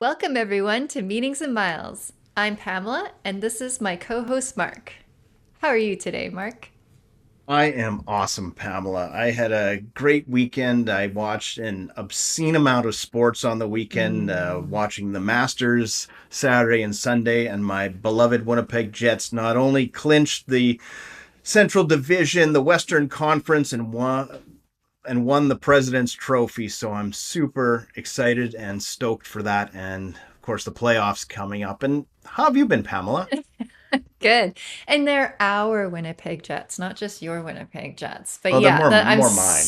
Welcome, everyone, to Meetings and Miles. I'm Pamela, and this is my co host, Mark. How are you today, Mark? I am awesome, Pamela. I had a great weekend. I watched an obscene amount of sports on the weekend, Mm. watching the Masters Saturday and Sunday, and my beloved Winnipeg Jets not only clinched the Central Division, the Western Conference, and won the President's Trophy. So I'm super excited and stoked for that. And of course, the playoffs coming up. And how have you been, Pamela? Good. And they're our Winnipeg Jets, not just your Winnipeg Jets. But Oh, they're yeah, more I'm more mine.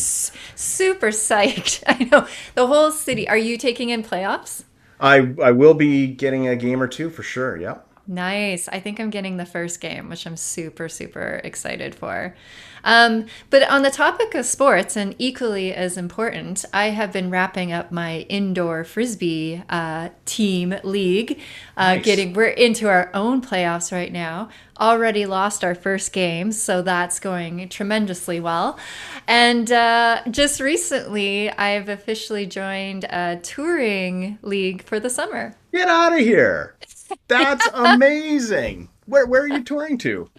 super psyched. I know the whole city. Are you taking in playoffs? I will be getting a game or two for sure. Yep. Nice. I think I'm getting the first game, which I'm super, super excited for. But on the topic of sports, and equally as important, I have been wrapping up my indoor frisbee team league. Nice. We're into our own playoffs right now. Already lost our first game, so that's going tremendously well. And just recently, I've officially joined a touring league for the summer. Get out of here. That's amazing. Where are you touring to?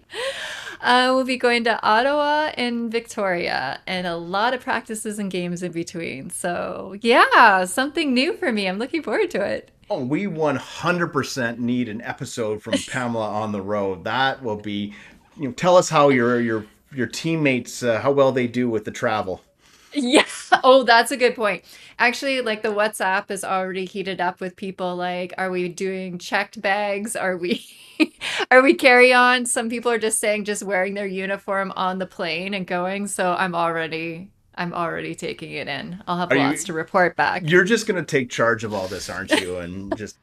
We'll be going to Ottawa and Victoria, and a lot of practices and games in between. So, yeah, something new for me. I'm looking forward to it. Oh, we 100% need an episode from Pamela on the road. That will be, tell us how your teammates how well they do with the travel. Yeah. Oh, that's a good point. Actually, like the WhatsApp is already heated up with people like, are we doing checked bags? Are we are we carry on? Some people are just saying just wearing their uniform on the plane and going. So I'm already taking it in. I'll have Are lots you to report back. you're just going to take charge of all this, aren't you? And just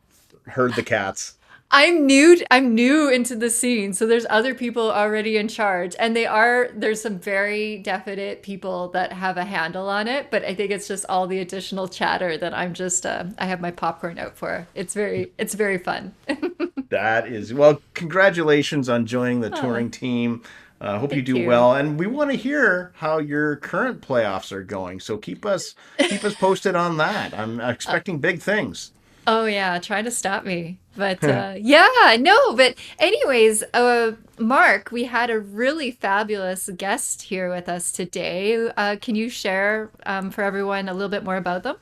herd the cats. I'm new into the scene, so there's other people already in charge, and there's some very definite people that have a handle on it, but I think it's just all the additional chatter that I have my popcorn out for. It's very fun. That is, well, congratulations on joining the Oh, touring team. Hope you thank do you. well, and we want to hear how your current playoffs are going. So keep us posted on that. I'm Uh, expecting big things. oh yeah, try to stop me. But yeah, no, but anyways, Mark, we had a really fabulous guest here with us today. Can you share for everyone a little bit more about them?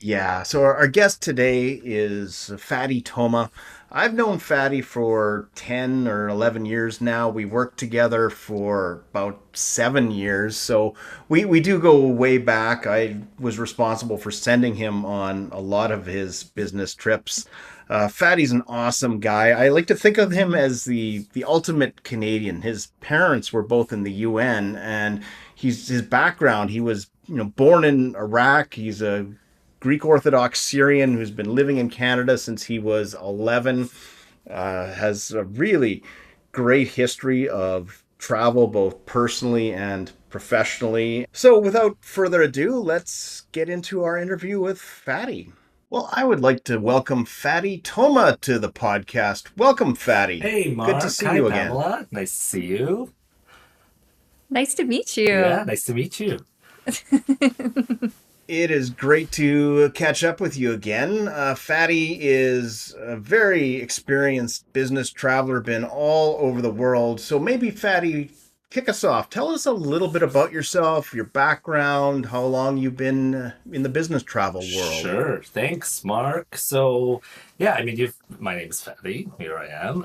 Yeah, so our guest today is Fadi Toma. I've known Fadi for 10 or 11 years now. We worked together for about 7 years. So we do go way back. I was responsible for sending him on a lot of his business trips. Fadi's an awesome guy. I like to think of him as the ultimate Canadian. His parents were both in the UN, and his background. He was born in Iraq. He's a Greek Orthodox Syrian who's been living in Canada since he was 11, has a really great history of travel, both personally and professionally. So, without further ado, let's get into our interview with Fadi. Well, I would like to welcome Fadi Toma to the podcast. Welcome, Fadi. Hey, Good to Mark. see Hi, you again. Pamela. Nice to see you. Nice to meet Yeah, you. nice to meet you. It is great to catch up with you again. Fatty is a very experienced business traveler, been all over the world. So maybe, Fatty, kick us off. Tell us a little bit about yourself, your background, how long you've been in the business travel world. Sure. Thanks, Mark. So, yeah, I mean, my name is Fadi. Here I am.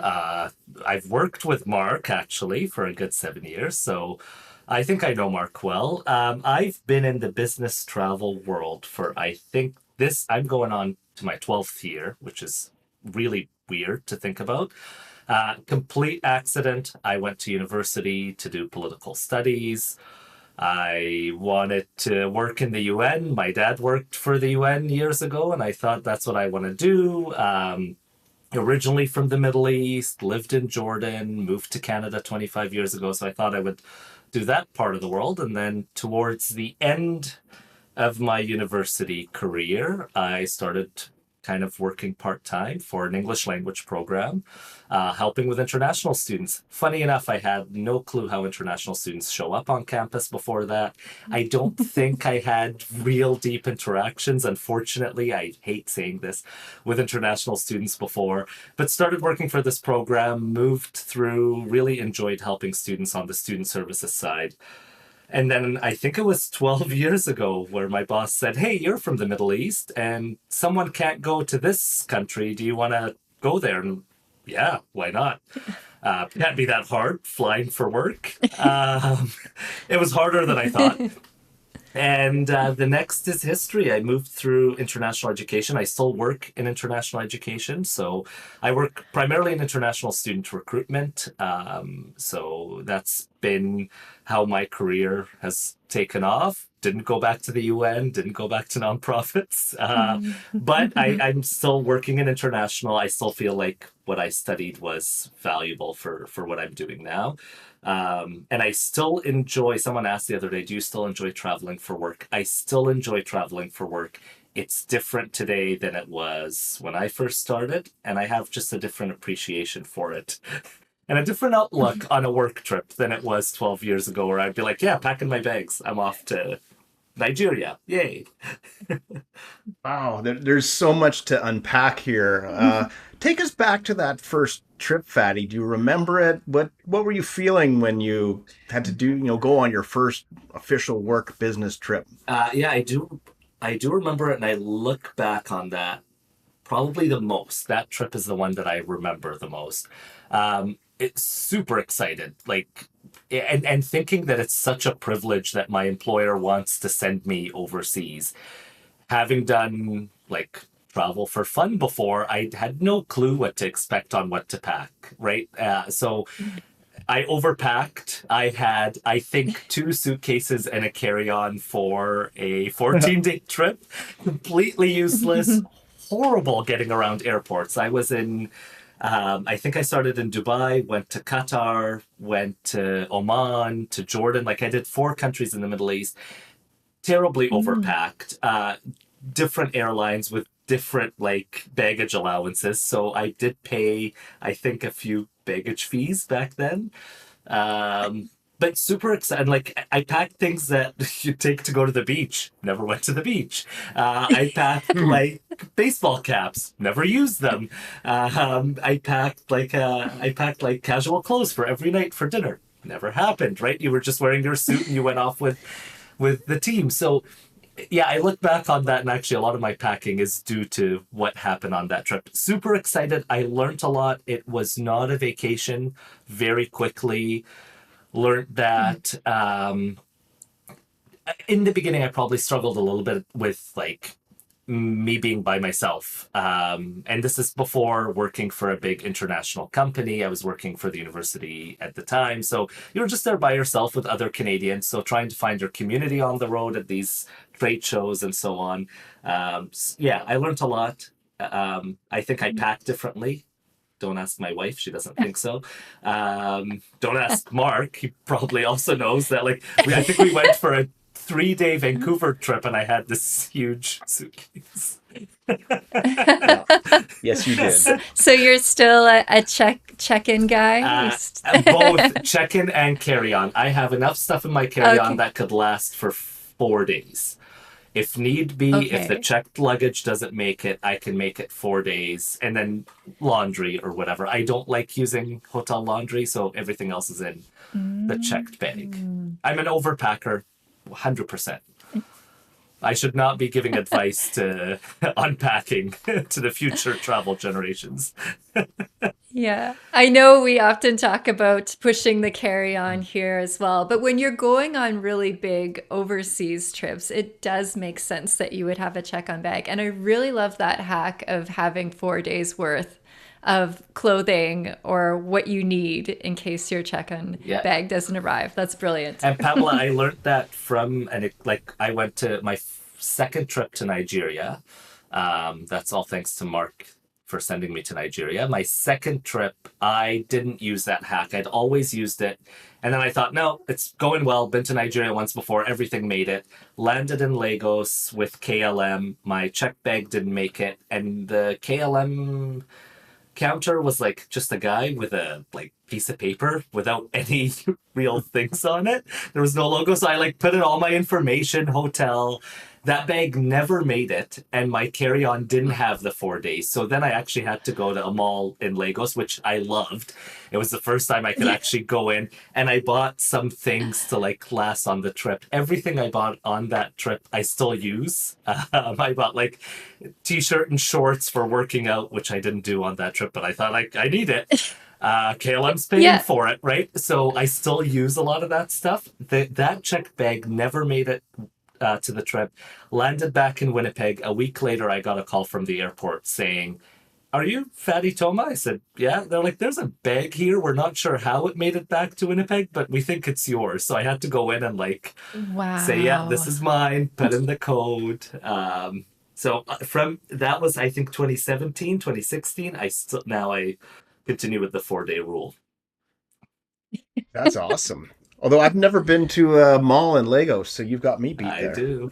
I've worked with Mark actually for a good 7 years. So, I think I know Mark well. I've been in the business travel world for, I'm going on to my 12th year, which is really weird to think about. Complete accident. I went to university to do political studies. I wanted to work in the UN. My dad worked for the UN years ago, and I thought that's what I want to do. Originally from the Middle East, lived in Jordan, moved to Canada 25 years ago. So I thought I would do that part of the world. And then towards the end of my university career, I started kind of working part-time for an English language program, helping with international students. Funny enough, I had no clue how international students show up on campus before that. I don't think I had real deep interactions, unfortunately. I hate saying this, with international students before, but started working for this program, moved through, really enjoyed helping students on the student services side. And then I think it was 12 years ago where my boss said, "Hey, you're from the Middle East and someone can't go to this country. Do you want to go there?" And yeah, why not? Can't be that hard flying for work. It was harder than I thought. And the next is history. I moved through international education. I still work in international education. So I work primarily in international student recruitment. So that's been how my career has taken off. Didn't go back to the UN, didn't go back to nonprofits. But I'm still working in international. I still feel like what I studied was valuable for what I'm doing now. And I still enjoy, someone asked the other day, do you still enjoy traveling for work? I still enjoy traveling for work. It's different today than it was when I first started, and I have just a different appreciation for it. And a different outlook on a work trip than it was 12 years ago, where I'd be like, yeah, packing my bags. I'm off to Nigeria. Yay. Wow, there's so much to unpack here. Take us back to that first trip, Fatty. Do you remember it? What were you feeling when you had to go on your first official work business trip? Yeah, I do. I do remember it, and I look back on that probably the most. That trip is the one that I remember the most. It's super excited, like, and thinking that it's such a privilege that my employer wants to send me overseas. Having done like travel for fun before, I had no clue what to expect on what to pack, right? So I overpacked. I had, I think, 2 suitcases and a carry-on for a 14-day trip. Completely useless, horrible getting around airports. I was in, I think I started in Dubai, went to Qatar, went to Oman, to Jordan. Like I did 4 countries in the Middle East. Terribly overpacked. Different airlines with different like baggage allowances. So I did pay, I think, a few baggage fees back then. But super excited. Like I packed things that you take to go to the beach. Never went to the beach. I packed like baseball caps. Never used them. I packed like casual clothes for every night for dinner. Never happened. Right? You were just wearing your suit and you went off with the team. So yeah, I look back on that, and actually a lot of my packing is due to what happened on that trip. Super excited. I learned a lot. It was not a vacation. Very quickly learned that in the beginning, I probably struggled a little bit with like me being by myself. And this is before working for a big international company. I was working for the university at the time. So you're just there by yourself with other Canadians. So trying to find your community on the road at these trade shows and so on. Yeah, I learned a lot. I think I packed differently. Don't ask my wife. She doesn't think so. Don't ask Mark. He probably also knows that. Like, I think we went for a 3-day Vancouver trip, and I had this huge suitcase. Yeah. Yes, you did. So you're still a check-in guy? Both check-in and carry-on. I have enough stuff in my carry-on Okay. that could last for 4 days. If need be, if the Okay. checked luggage doesn't make it, I can make it 4 days, and then laundry or whatever. I don't like using hotel laundry, so everything else is in the checked bag. I'm an overpacker, 100%. I should not be giving advice to unpacking to the future travel generations. Yeah, I know we often talk about pushing the carry-on here as well, but when you're going on really big overseas trips, it does make sense that you would have a check-on bag. And I really love that hack of having 4 days worth of clothing or what you need in case your check-on Yeah. bag doesn't arrive. That's brilliant. And Pamela, I learned that from, I went to my second trip to Nigeria. That's all thanks to Mark for sending me to Nigeria. My second trip, I didn't use that hack. I'd always used it. And then I thought, no, it's going well. Been to Nigeria once before. Everything made it. Landed in Lagos with KLM. My check bag didn't make it. And the KLM counter was like just a guy with a like piece of paper without any real things on it. There was no logo, so I like put in all my information, hotel. That bag never made it, and my carry-on didn't have the 4 days. So then I actually had to go to a mall in Lagos, which I loved. It was the first time I could actually go in, and I bought some things to like last on the trip. Everything I bought on that trip, I still use. I bought like t-shirt and shorts for working out, which I didn't do on that trip, but I thought like I need it. KLM's paying Yeah. for it, right? So I still use a lot of that stuff. That check bag never made it to the trip. Landed back in Winnipeg. A week later, I got a call from the airport saying, "Are you Fadi Toma?" I said, "Yeah." They're like, "There's a bag here. We're not sure how it made it back to Winnipeg, but we think it's yours." So I had to go in and like say, "Yeah, this Wow. is mine." Put in the code. So from that was I think 2017, 2016. I continue with the 4 day rule. That's awesome. Although I've never been to a mall in Lagos, so you've got me beat I there. do.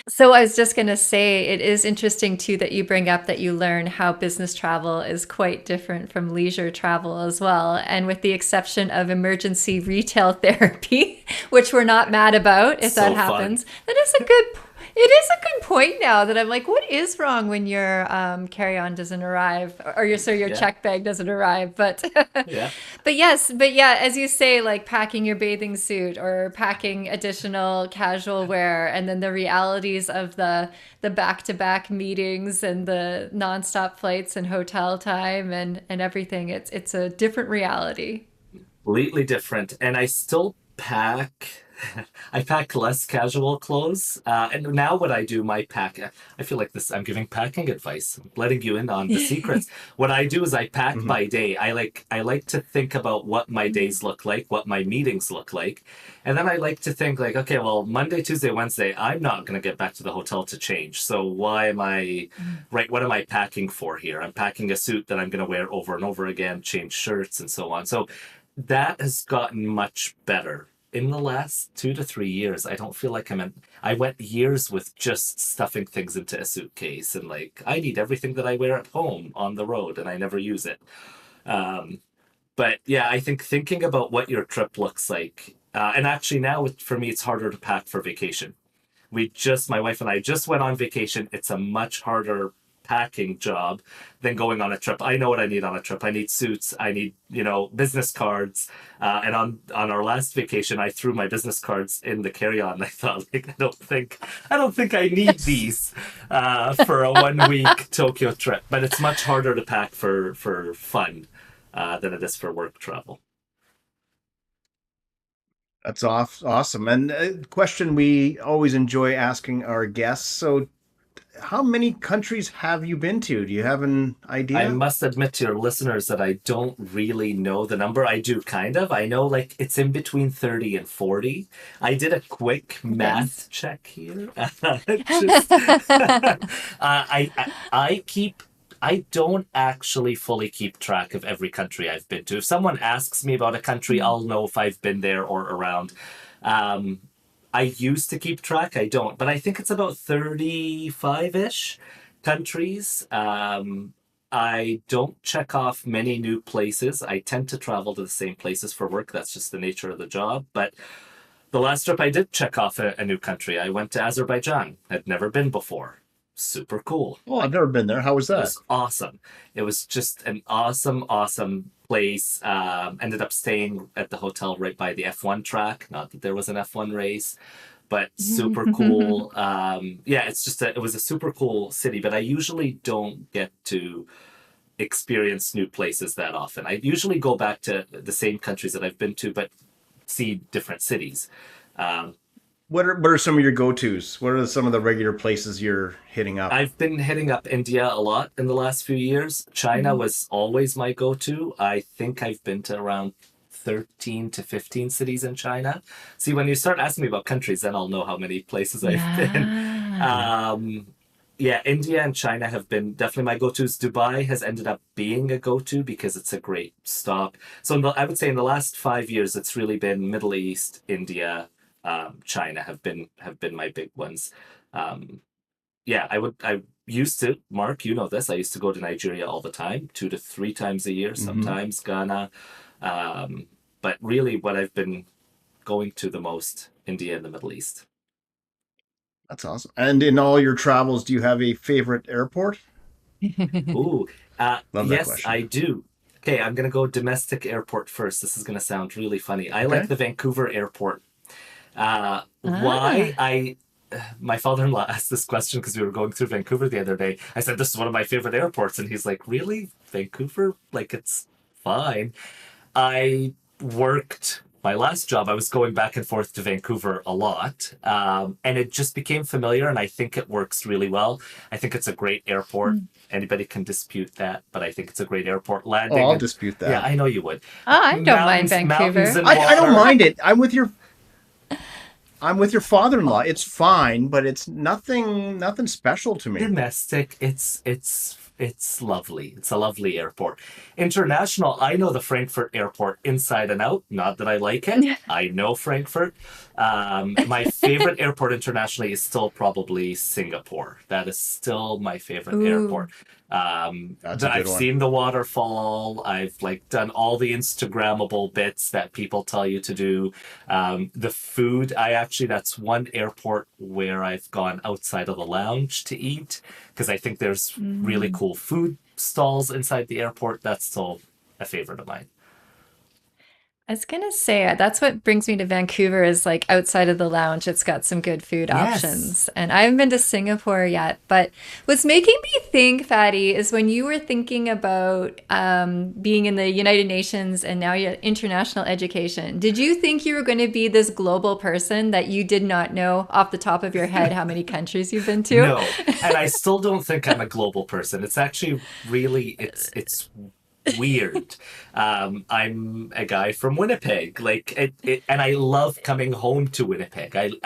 So I was just going to say, it is interesting too that you bring up that you learn how business travel is quite different from leisure travel as well. And with the exception of emergency retail therapy, which we're not mad about if that So fun. happens, it is a good point now that I'm like, what is wrong when your carry-on doesn't arrive or your Yeah. check bag doesn't arrive? But Yeah. but yeah, as you say, like packing your bathing suit or packing additional casual wear, and then the realities of the back-to-back meetings and the nonstop flights and hotel time and everything. It's a different reality. Completely different. And I still pack. I pack less casual clothes. And now what I do, my pack, I feel like this, I'm giving packing advice, letting you in on the secrets. What I do is I pack Hmm. by day. I like to think about what my days look like, what my meetings look like. And then I like to think like, okay, well, Monday, Tuesday, Wednesday, I'm not going to get back to the hotel to change. So why am I, right? What am I packing for here? I'm packing a suit that I'm going to wear over and over again, change shirts and so on. So that has gotten much better in the last 2 to 3 years. I don't feel like I went years with just stuffing things into a suitcase and like I need everything that I wear at home on the road and I never use it. Um, but yeah, I think thinking about what your trip looks like, and actually now for me, it's harder to pack for vacation. My wife and I just went on vacation. It's a much harder packing job than going on a trip. I know what I need on a trip. I need suits. I need, business cards. And on our last vacation, I threw my business cards in the carry-on. I thought, like, I don't think I need these for a 1 week Tokyo trip. But it's much harder to pack for fun than it is for work travel. That's awesome. And a question we always enjoy asking our guests. So, how many countries have you been to? Do you have an I idea? must admit to your listeners that I don't really know the number. I do kind of. I know like it's in between 30 and 40. I did a quick Nice. math check here. Just I keep I don't actually fully keep track of every country I've been to. If someone asks me about a country, I'll know if I've been there or around. Um, I used to keep track. I don't, but I think it's about 35-ish countries. I don't check off many new places. I tend to travel to the same places for work. That's just the nature of the job. But the last trip I did check off a new country. I went to Azerbaijan. Had never been before. Super cool. Oh, I've never been there. How was It that? was awesome. It was just an awesome, awesome place. Ended up staying at the hotel right by the F1 track. Not that there was an F1 race, but super cool. Yeah, it was a super cool city, but I usually don't get to experience new places that often. I usually go back to the same countries that I've been to, but see different cities. Um, What are some of your go-tos? What are some of the regular places you're hitting up? I've been hitting up India a lot in the last few years. China was always my go-to. I think I've been to around 13 to 15 cities in China. See, when you start asking me about countries, then I'll know how many places I've been. Yeah. Um, Yeah, India and China have been definitely my go-tos. Dubai has ended up being a go-to because it's a great stop. So I would say in the last 5 years, it's really been Middle East, India, China have been my big ones. Um, yeah, I used to, Mark, you know this. I used to go to Nigeria all the time, 2 to 3 times a year, Hmm. sometimes Ghana. Um, but really, what I've been going to the most, India and the Middle East. That's awesome. And in all your travels, do you have a favorite airport? Ooh, Love that yes, question. I do. Okay, I'm gonna go domestic airport first. This is gonna sound really funny. I like Okay. the Vancouver airport. Why? Ah. My father-in-law asked this question because we were going through Vancouver the other day. I said, "This is one of my favorite airports," and he's like, "Really, Vancouver? Like it's fine." I worked my last job. I was going back and forth to Vancouver a lot, and it just became familiar. And I think it works really well. I think it's a great airport. Anybody can dispute that, but I think it's a great airport. Oh, Landing I'll and dispute yeah, that. I know you would. Oh, I don't mind Mountains Vancouver. and I don't water. mind it. I'm with your father-in-law. It's fine, but it's nothing special to me. Domestic, it's lovely. It's a lovely airport. International, I know the Frankfurt airport inside and out. Not that I like it. I know Frankfurt. My favorite airport internationally is still probably Singapore. That is still my favorite Ooh. airport. That's a good I've one. seen the waterfall. I've like done all the Instagrammable bits that people tell you to do. The food, that's one airport where I've gone outside of the lounge to eat because I think there's really Mm. cool food stalls inside the airport. That's still a favorite of mine. I was gonna say that's what brings me to Vancouver is like outside of the lounge, it's got some good food Yes. options. And I haven't been to Singapore yet, but what's making me think, Fatty, is when you were thinking about being in the United Nations and now you're international education, did you think you were going to be this global person that you did not know off the top of your head how many countries you've been to? No, and I still don't think I'm a global person. It's actually really it's weird. I'm a guy from Winnipeg, like and I love coming home to Winnipeg. And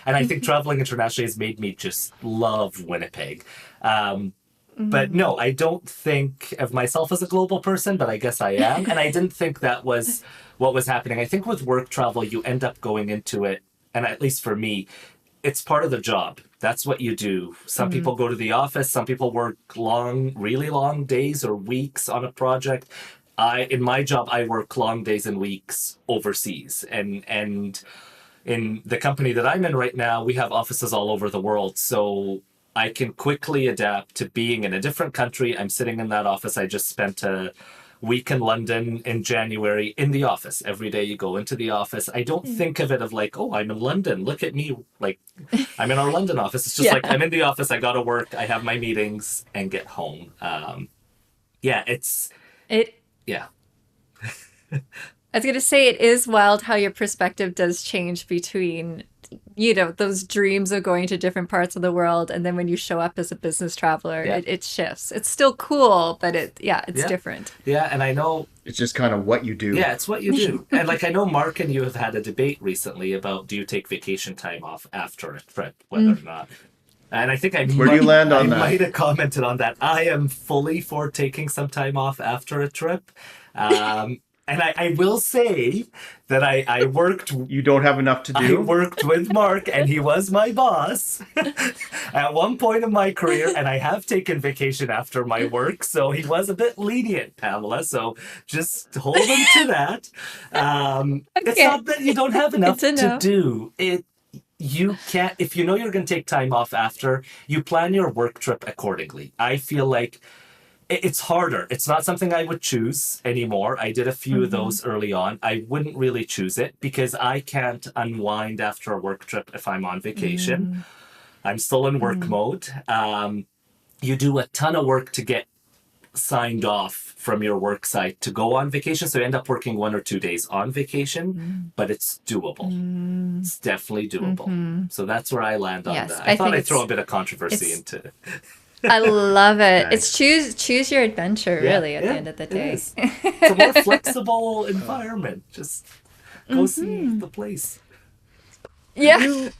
I think traveling internationally has made me just love Winnipeg. But Mm. no, I don't think of myself as a global person, but I guess I am. And I didn't think that was what was happening. I think with work travel, you end up going into it, and at least for me, it's part of the job. That's what you do. Some Mm. people go to the office, some people work long, really long days or weeks on a project. In my job, I work long days and weeks overseas. And in the company that I'm in right now, we have offices all over the world. So I can quickly adapt to being in a different country. I'm sitting in that office. I just spent a week in London in January in the office. Every day you go into the office. I don't think of it of like, oh, I'm in London. Look at me. Like I'm in our London office. It's just like Yeah. I'm in the office. I got to work. I have my meetings and get home. Yeah, It yeah. I was going to say it is wild how your perspective does change between, those dreams of going to different parts of the world. And then when you show up as a business traveler, Yeah. it shifts. It's still cool, but it's Yeah. different. Yeah. And I know It's just kind of what you do. yeah, it's what you do. And like I know Mark and you have had a debate recently about do you take vacation time off after a trip, whether or Mm. not. And I think Where do you land I on that? might have commented on that. I am fully for taking some time off after a trip. Um, and I will say that I worked You don't have enough to I do? worked with Mark and he was my boss at one point in my career, and I have taken vacation after my work, so he was a bit lenient, Pamela. So just hold him to that. It's Okay. not that you don't have Good enough to to know. do. You can't if you know you're going to take time off after, you plan your work trip accordingly. I feel like it's harder. It's not something I would choose anymore. I did a few of Hmm. those early on. I wouldn't really choose it because I can't unwind after a work trip if I'm on vacation. Mm. I'm still in work Mm. mode. You do a ton of work to get signed off from your work site to go on vacation. So you end up working 1 or 2 days on vacation, Mm. but it's doable. Mm. It's definitely doable. Hmm. So that's where I land on Yes, that. I I thought think I'd throw a bit of controversy it's into it. I love it. It's Nice. choose your adventure, Yeah, really, at the yeah, end of the it day. is. It's a more flexible environment. Just go see Hmm. the place. Yeah. You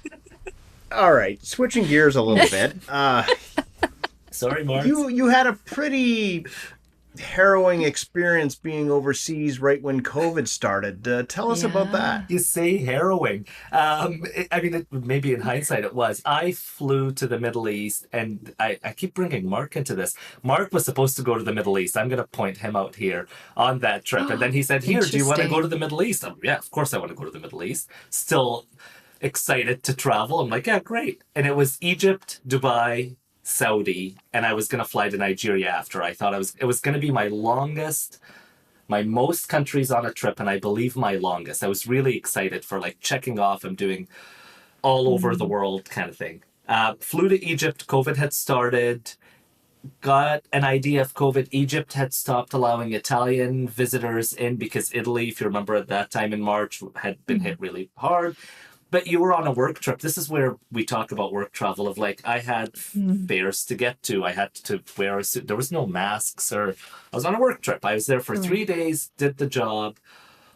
All right, switching gears a little bit. Sorry, Mark. You had a pretty harrowing experience being overseas right when COVID started. Tell us about Yeah. that. You say harrowing. I mean, maybe in hindsight it was. I flew to the Middle East, and I keep bringing Mark into this. Mark was supposed to go to the Middle East. I'm going to point him out here on that trip. And then he said, Here, do you want to go to the Interesting. Middle East? Yeah, of course I want to go to the Middle East. Still excited to travel. I'm like, yeah, great. And it was Egypt, Dubai, Saudi, and I was going to fly to Nigeria after. I thought it was going to be my longest, my most countries on a trip, and I believe my longest. I was really excited for like checking off. I'm doing all over the Mm. world kind of thing. Flew to Egypt. COVID had started. Got an idea of COVID. Egypt had stopped allowing Italian visitors in because Italy, if you remember at that time in March, had been hit Mhm. really hard. But you were on a work trip. This is where we talk about work travel of like I had Mm. fairs to get to. I had to wear a suit. There was no masks or I was on a work trip. I was there for Right. 3 days, did the job,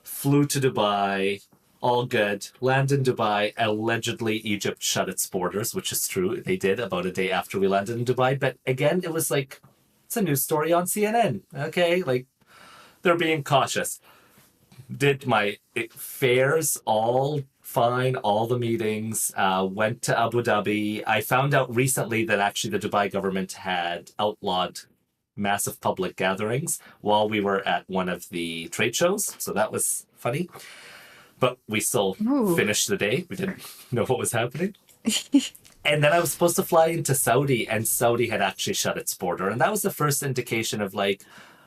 flew to Dubai, all good. Landed in Dubai. Allegedly, Egypt shut its borders, which is true. They did about a day after we landed in Dubai. But again, it was like, it's a news story on CNN. Okay. Like, they're being cautious. Did my fairs all fine, all the meetings, went to Abu Dhabi. I found out recently that actually the Dubai government had outlawed massive public gatherings while we were at one of the trade shows. So that was funny. But we still Ooh. finished the day. We didn't know what was happening. And then I was supposed to fly into Saudi, and Saudi had actually shut its border. And that was the first indication of like,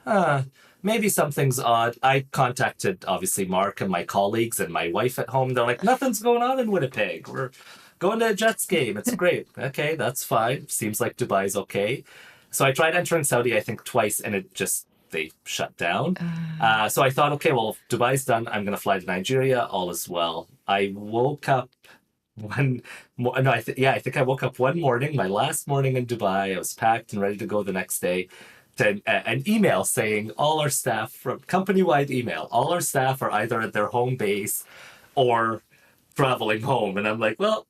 uh, maybe something's odd. I contacted obviously Mark and my colleagues and my wife at home. They're like, nothing's going on in Winnipeg. We're going to a Jets game. It's great. Okay, that's fine. Seems like Dubai's okay. So I tried entering Saudi, I think, twice, and it just, they shut down. So I thought, okay, well, if Dubai's done, I'm going to fly to Nigeria. All is well. I woke up one, no, I think I woke up one morning, my last morning in Dubai. I was packed and ready to go the next day. To an email saying all our staff from company-wide email, all our staff are either at their home base or traveling home. And I'm like, well,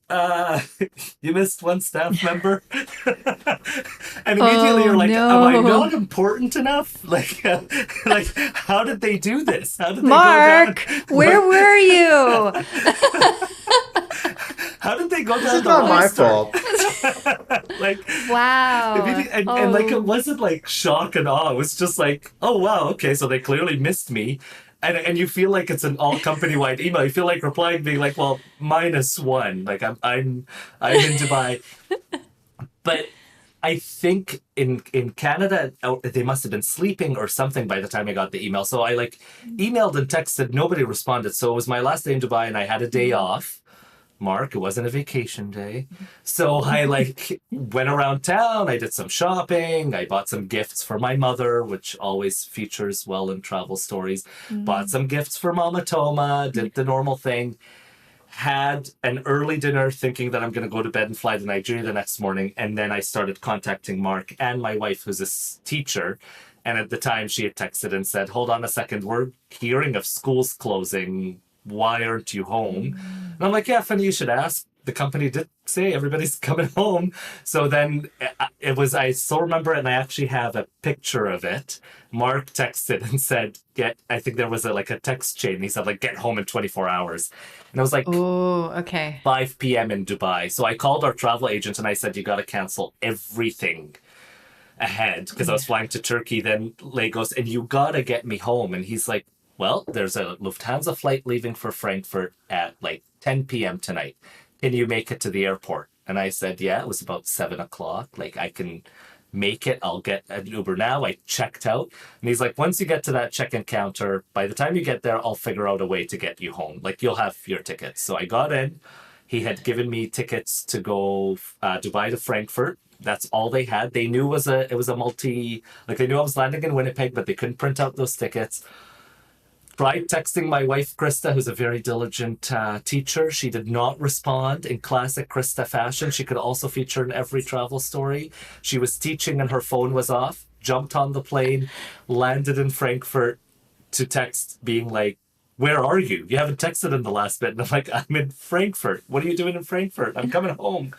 you missed one staff member. And immediately Oh you're like, am I not no. important enough? Like, like, how did they do this? How did they go down? Mark, where were you? How did they go This down is the not my roster? fault. Like, Wow. and like it Oh. wasn't like shock and awe. It was just like, oh wow, okay, so they clearly missed me. And you feel like it's an all company wide email. You feel like replying being like, well, -1. Like I'm in Dubai. But I think in Canada, they must have been sleeping or something by the time I got the email. So I like emailed and texted, nobody responded. So it was my last day in Dubai and I had a day off. Mark, it wasn't a vacation day. So I like went around town, I did some shopping, I bought some gifts for my mother, which always features well in travel stories. Bought Mm. some gifts for Mama Toma, did the normal thing. Had an early dinner thinking that I'm going to go to bed and fly to Nigeria the next morning. And then I started contacting Mark and my wife, who's a teacher. And at the time, she had texted and said, hold on a second, we're hearing of schools closing. Why aren't you home? And I'm like, yeah, funny you should ask. The company did say everybody's coming home. So then it was, I still remember it, and I actually have a picture of it. Mark texted and said, I think there was like a text chain. He said, like, get home in 24 hours. And I was like, Oh, okay. 5 p.m. in Dubai. So I called our travel agent and I said, you got to cancel everything ahead because I was flying to Turkey, then Lagos, and you got to get me home. And he's like, well, there's a Lufthansa flight leaving for Frankfurt at like 10 p.m. tonight. Can you make it to the airport? And I said, yeah, it was about 7 o'clock. Like, I can make it. I'll get an Uber now. I checked out. And he's like, once you get to that check-in counter, by the time you get there, I'll figure out a way to get you home. Like, you'll have your tickets. So I got in. He had given me tickets to go Dubai to Frankfurt. That's all they had. They knew it was a multi, like they knew I was landing in Winnipeg, but they couldn't print out those tickets. Tried texting my wife, Krista, who's a very diligent teacher. She did not respond in classic Krista fashion. She could also feature in every travel story. She was teaching and her phone was off. Jumped on the plane, landed in Frankfurt to text being like, where are you? You haven't texted in the last bit. And I'm like, I'm in Frankfurt. What are you doing in Frankfurt? I'm coming home.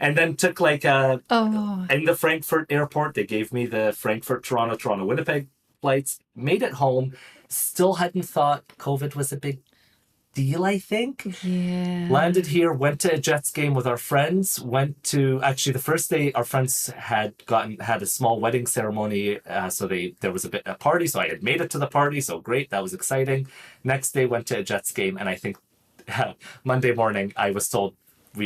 And then took like Oh, in the Frankfurt airport, they gave me the Frankfurt, Toronto, Toronto, Winnipeg flights, made it home. Still hadn't thought COVID was a big deal, I think. yeah. Landed here, went to a Jets game with our friends. Went to actually the first day our friends had a small wedding ceremony, so there was a party. So I had made it to the party, so great, that was exciting. Next day went to a Jets game, and I think Monday morning I was told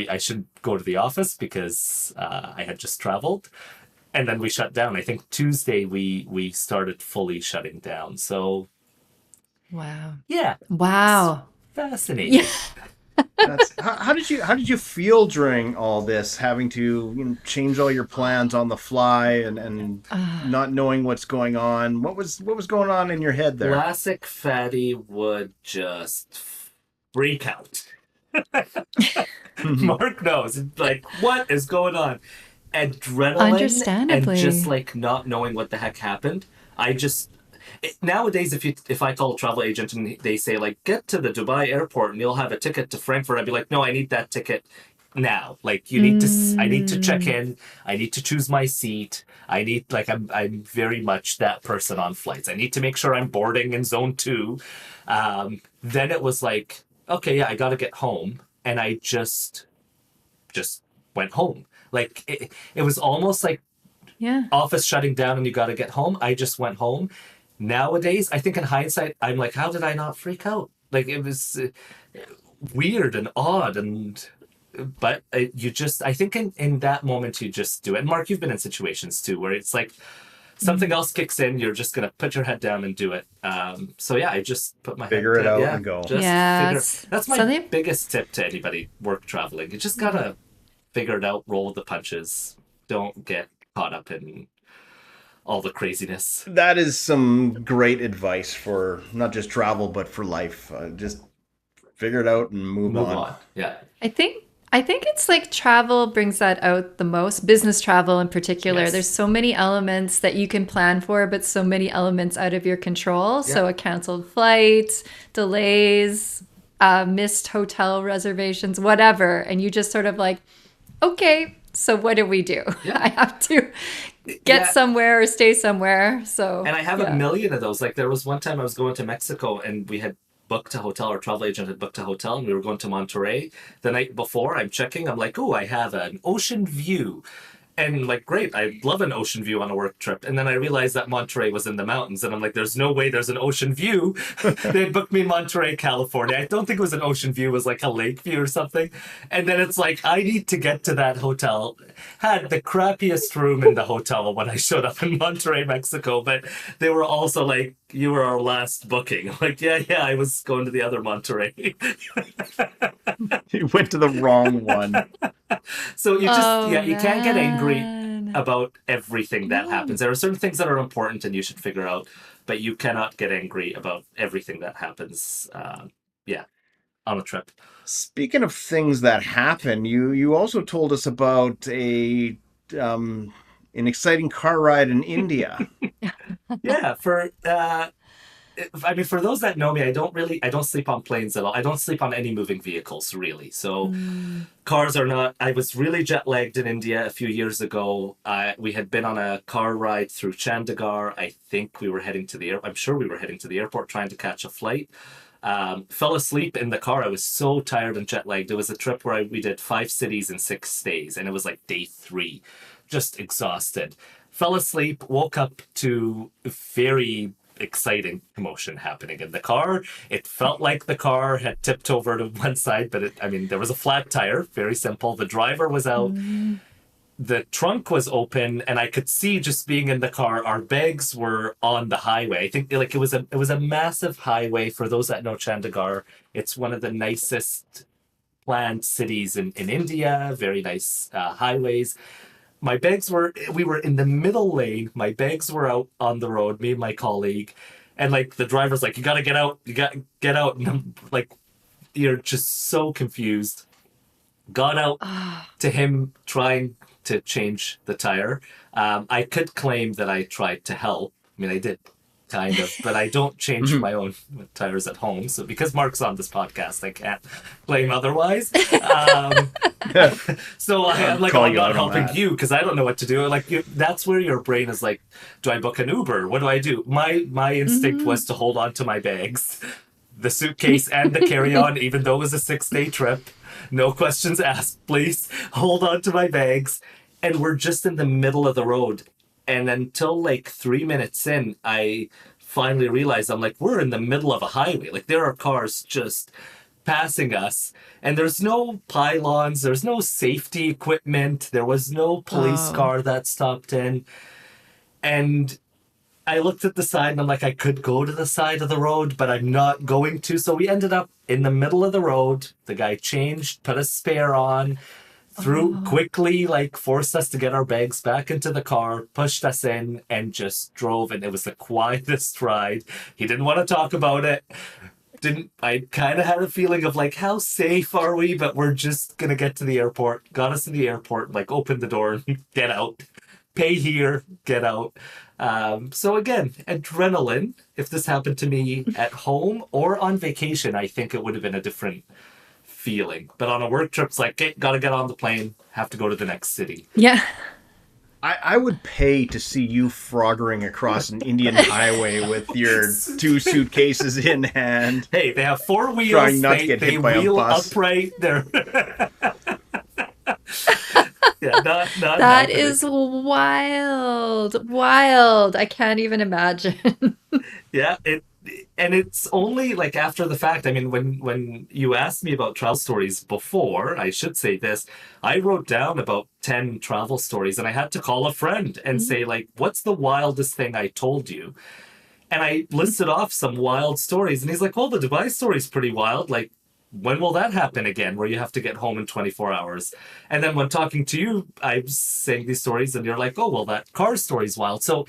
I shouldn't go to the office because I had just traveled, and then we shut down. I think Tuesday we started fully shutting down. So Wow. yeah, it's Wow. Yeah. fascinating. How did you feel during all this, having to change all your plans on the fly and Ah. not knowing what's going on? What was going on in your head there? Classic Fatty would just freak out. Mhm. Mark knows. Like, what is going on? Adrenaline and just Understandably. like not knowing what the heck happened. I just nowadays if I call a travel agent and they say like get to the Dubai airport and you'll have a ticket to Frankfurt, I'd be like, no, I need that ticket now. Like I need to check Mm, in. I need to choose my seat. I need like I'm very much that person on flights. I need to make sure I'm boarding in zone 2. Then it was like, okay, yeah, I got to get home, and I just went home. Like it was almost like yeah. office shutting down and you got to get home. I just went home. Nowadays, I think in hindsight, I'm like, how did I not freak out? Like it was weird and odd, and but I think in that moment you just do it. And Mark, you've been in situations too where it's like something Mm. else kicks in, you're just gonna put your head down and do it. So yeah, I just put my head Figure it down. out Yeah, and go. just figure. Yes. That's my Something. biggest tip to anybody work traveling. You just gotta figure it out, roll with the punches. Don't get caught up in all the craziness. That is some great advice for not just travel but for life. Just figure it out and move Move on. on. Yeah. I think I think it's like travel brings that out the most, business travel in particular. There's Yes. so many elements that you can plan for, but so many elements out of your control. Yeah. So a canceled flight, delays, missed hotel reservations, whatever. And you just sort of like, okay, so what do we do? Yeah. I have to get Yeah. somewhere or stay somewhere. So And I have a yeah. million of those. Like there was one time I was going to Mexico and we had booked a hotel, our travel agent had booked a hotel and we were going to Monterey. The night before, I'm checking, I'm like, oh, I have an ocean view. And like, great, I love an ocean view on a work trip. And then I realized that Monterey was in the mountains. And I'm like, there's no way there's an ocean view. They had booked me Monterey, California. I don't think it was an ocean view, it was like a lake view or something. And then it's like, I need to get to that hotel. Had the crappiest room in the hotel when I showed up in Monterey, Mexico. But they were also like, you were our last booking. I'm like, yeah, I was going to the other Monterey. You went to the wrong one. So you just, Oh yeah, you can't get angry man. about everything that No. happens. There are certain things that are important and you should figure out, but you cannot get angry about everything that happens. Yeah, on a trip. Speaking of things that happen, you also told us about a an exciting car ride in India. Yeah, I mean, for those that know me, I don't sleep on planes at all. I don't sleep on any moving vehicles, really. So Mm. cars are not, I was really jet lagged in India a few years ago. We had been on a car ride through Chandigarh. I think we were heading to I'm sure we were heading to the airport trying to catch a flight. Fell asleep in the car. I was so tired and jet lagged. It was a trip where we did 5 cities in 6 days, and it was like day 3, just exhausted. Fell asleep, woke up to very exciting commotion happening in the car. It felt like the car had tipped over to one side, but I mean, there was a flat tire, very simple. The driver was out, Mm. the trunk was open, and I could see just being in the car, our bags were on the highway. I think like it was a massive highway. For those that know Chandigarh, it's one of the nicest planned cities in India, very nice highways. We were in the middle lane. My bags were out on the road, me and my colleague. And like the driver's like, you gotta get out, you gotta get out. And I'm like, you're just so confused. Got out Ah. to him trying to change the tire. I could claim that I tried to help. I mean, I did kind of, but I don't change my own tires at home. So because Mark's on this podcast, I can't claim otherwise. So I'm like, oh, I'm not helping you because I don't know what to do. Like that's where your brain is like, do I book an Uber? What do I do? My instinct was to hold on to my bags, the suitcase and the carry-on, even though it was a 6-day trip. No questions asked, please. Hold on to my bags. And we're just in the middle of the road. And until like 3 minutes in, I finally realized I'm like, we're in the middle of a highway. Like there are cars just passing us. And there's no pylons. There's no safety equipment. There was no police car that stopped in. And I looked at the side and I'm like, I could go to the side of the road, but I'm not going to. So we ended up in the middle of the road. The guy changed, put a spare on, quickly, like forced us to get our bags back into the car, pushed us in and just drove. And it was the quietest ride. He didn't want to talk about it. I kind of had a feeling of like, how safe are we? But we're just going to get to the airport. Got us to the airport, like open the door and get out. Pay here, get out. So again, adrenaline. If this happened to me at home or on vacation, I think it would have been a different feeling. But on a work trip, it's like, okay, gotta get on the plane, have to go to the next city. Yeah. I would pay to see you froggering across an Indian highway with your 2 suitcases in hand. Hey, they have 4 wheels. Trying not to get hit by a wheel bus. Upright. They're yeah, not that is wild. I can't even imagine. Yeah, and it's only like after the fact. I mean, when you asked me about travel stories before, I should say this, I wrote down about 10 travel stories and I had to call a friend and say like, what's the wildest thing I told you? And I listed off some wild stories and he's like, well, the Dubai story's pretty wild. Like, when will that happen again, where you have to get home in 24 hours? And then when talking to you, I'm saying these stories and you're like, oh, well, that car story's wild. So,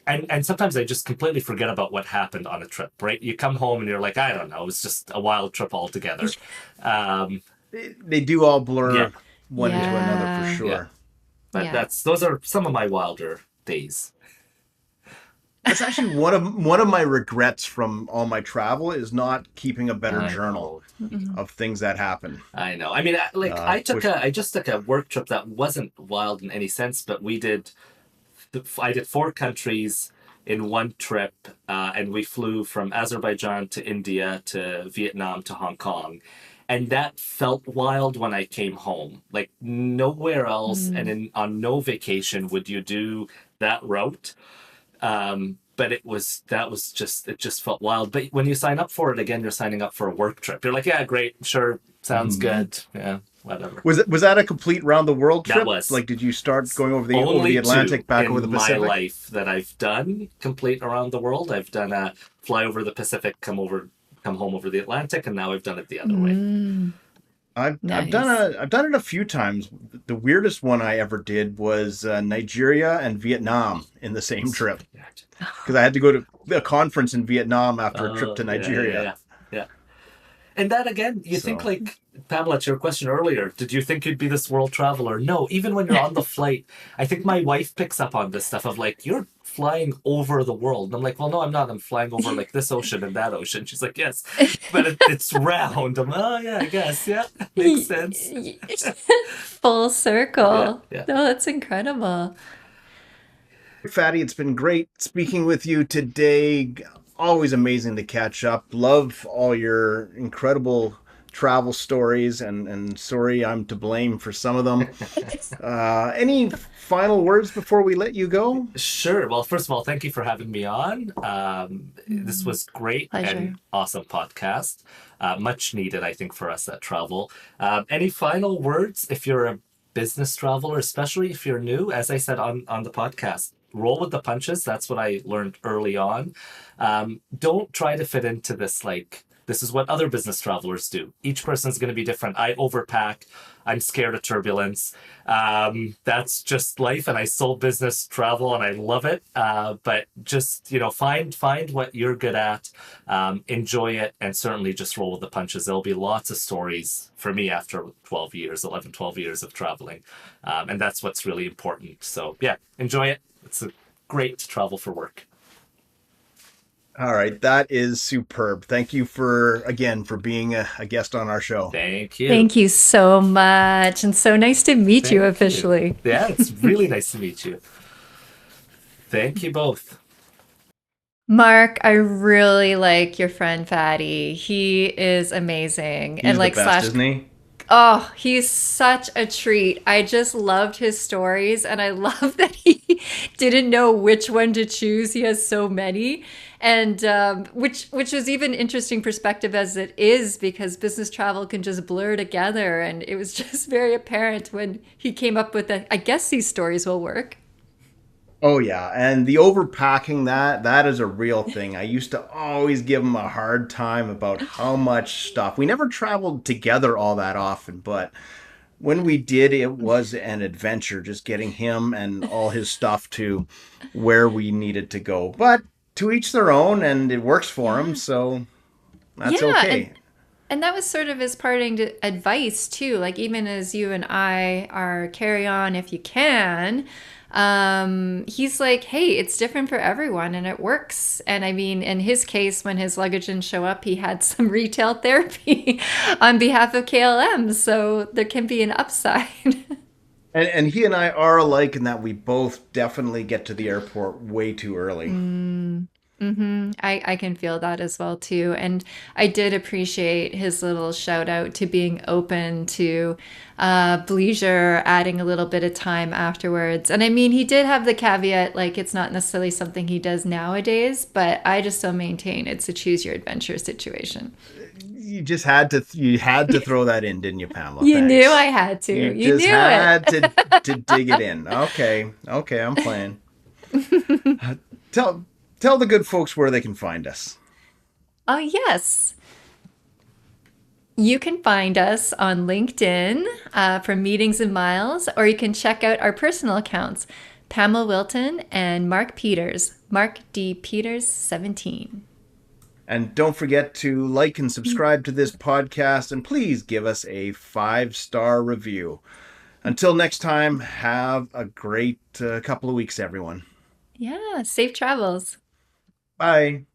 and sometimes I just completely forget about what happened on a trip, right? You come home and you're like, I don't know, it was just a wild trip altogether. They do all blur one into another for sure. Yeah. But those are some of my wilder days. That's actually one of my regrets from all my travel is not keeping a better journal of things that happen. I know. I mean, I just took a work trip that wasn't wild in any sense, but I did 4 countries in one trip, and we flew from Azerbaijan to India to Vietnam to Hong Kong. And that felt wild when I came home. Like nowhere else and on no vacation would you do that route. But it just felt wild. But when you sign up for it, again, you're signing up for a work trip. You're like, yeah, great, sure, sounds good. Yeah, whatever. Was that a complete round the world trip? That was. Like, did you start going over the Atlantic, back over the Pacific? My life that I've done complete around the world. I've done a fly over the Pacific, come home over the Atlantic, and now I've done it the other way. I've done it a few times. The weirdest one I ever did was Nigeria and Vietnam in the same trip, because I had to go to a conference in Vietnam after a trip to Nigeria. Yeah. And that again, you think like, Pamela, to your question earlier, did you think you'd be this world traveler? No, even when you're on the flight, I think my wife picks up on this stuff of like, you're flying over the world. And I'm like, well, no, I'm not. I'm flying over like this ocean and that ocean. She's like, yes, but it's round. I'm like, oh yeah, I guess. Yeah, makes sense. Full circle. Yeah. No, that's incredible. Fadi, it's been great speaking with you today. Always amazing to catch up. Love all your incredible travel stories, and sorry I'm to blame for some of them. Any final words before we let you go? Sure. Well, first of all, thank you for having me on. This was great. Pleasure. And awesome podcast. Much needed, I think, for us that travel. Any final words if you're a business traveler, especially if you're new? As I said on the podcast, roll with the punches. That's what I learned early on. Don't try to fit into this like, this is what other business travelers do. Each person is going to be different. I overpack. I'm scared of turbulence. That's just life. And I sold business travel and I love it. But just, find what you're good at, enjoy it, and certainly just roll with the punches. There'll be lots of stories for me after 12 years of traveling. And that's what's really important. So yeah, enjoy it. It's great to travel for work. All right, that is superb. Thank you for again for being a guest on our show. Thank you. Thank you so much. And so nice to meet you Thank you. officially. Yeah, it's really nice to meet you. Thank you both. Mark, I really like your friend Fatty. He is amazing. And He's the like best, slash isn't he? oh, he's such a treat. I just loved his stories and I love that he didn't know which one to choose. He has so many. And which is even interesting perspective as it is because business travel can just blur together and it was just very apparent when he came up with I guess these stories will work. Oh yeah, and the overpacking that is a real thing. I used to always give him a hard time about how much stuff. We never traveled together all that often, but when we did, it was an adventure just getting him and all his stuff to where we needed to go. But to each their own, and it works for him, Yeah. so that's Yeah, okay. and that was sort of his parting advice too. Like even as you and I are carry on if you can, he's like, hey, it's different for everyone and it works. And I mean, in his case, when his luggage didn't show up, he had some retail therapy on behalf of KLM. So there can be an upside. And he and I are alike in that we both definitely get to the airport way too early. I can feel that as well too. And I did appreciate his little shout out to being open to bleisure, adding a little bit of time afterwards. And I mean, he did have the caveat, like it's not necessarily something he does nowadays, but I just still maintain it's a choose your adventure situation. You had to throw that in, didn't you, Pamela? You knew I Thanks. had to. You You just knew it. had to dig it in. Okay. Okay, I'm playing. Tell tell the good folks where they can find us. Oh, yes. You can find us on LinkedIn for Meetings and Miles, or you can check out our personal accounts, Pamela Wilton and Mark Peters, Mark D. Peters 17. And don't forget to like and subscribe to this podcast and please give us a 5-star review. Until next time, have a great couple of weeks everyone. Yeah, safe travels. Bye.